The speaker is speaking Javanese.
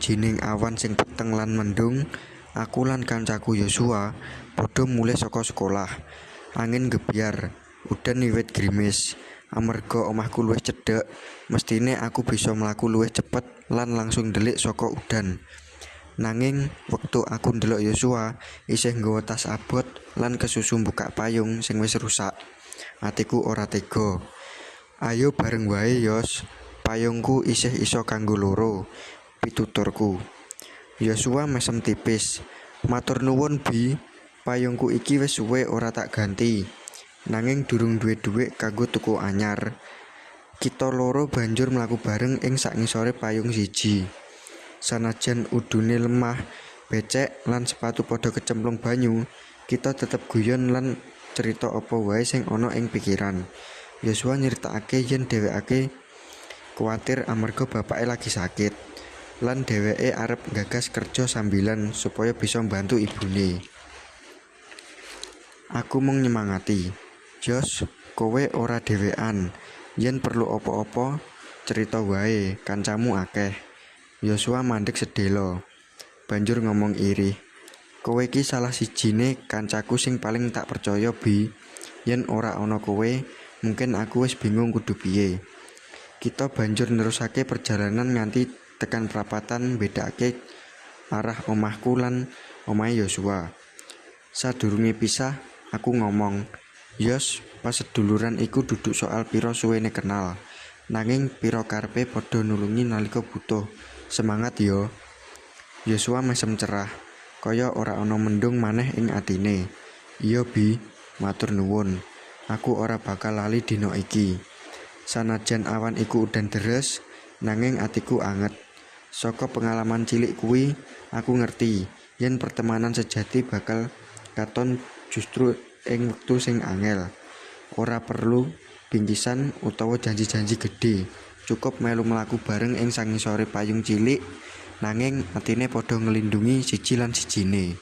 sawijining awan sing peteng lan mendung, aku lan kancaku Yosua padha mulih saka sekolah. Angin gebyar, udan wiwit grimis. Amarga omahku luwih cedhak, mestine aku bisa mlaku luwih cepet lan langsung ndelik saka udan. Nanging wektu aku ndelok Yosua isih nggawa tas abot lan kesusu mbukak payung sing wis rusak, atiku ora tega. "Ayo bareng wae, Yos. Payungku isih iso kanggo loro," pituturku. Yosua mesem tipis. "Matur nuwun, Bi. Payungku iki wis suwe ora tak ganti. Nanging durung duwe dhuwit kanggo tuku anyar." Kita loro banjur mlaku bareng ing sakngisore payung siji. Sanajan udune lemah, becek lan sepatu padha kecemplung banyu, kita tetep guyon lan cerita apa wae sing ana ing pikiran. Yosua nyritakake yen dheweke kuwatir amarga bapake lagi sakit, lan dheweke arep gagas kerja sambilan supaya bisa mbantu ibune. Aku mung nyemangati, "Jos, kowe ora dhewekan. Yen perlu apa-apa, cerita wae, kancamu akeh." Yosua mandeg sedhela, banjur ngomong irih, "Kowe iki salah sijine kancaku sing paling tak percaya, Bi. Yen ora ana kowe, mungkin aku wis bingung kudu piye." Kita banjur nerusake perjalanan nganti tekan prapatan mbedakake arah omahku lan omahe Yosua. Sadurunge pisah, aku ngomong, "Yos, pas seduluran iku duduk soal pira suwene kenal, nanging pira karepe padha nulungi nalika butuh. Semangat yo." Yosua mesem cerah, kaya ora ana mendung maneh ing atine. "Iya, Bi, matur nuwun. Aku ora bakal lali dina iki." Sanajan awan iku udan deres, nanging atiku anget. Saka pengalaman cilik kuwi, aku ngerti yen pertemanan sejati bakal katon justru ing wektu sing angel. Ora perlu bingkisan utawa janji-janji gedhe. Cukup melu mlaku bareng ing sangisore payung cilik, nanging atine padha nglindungi siji lan sijine.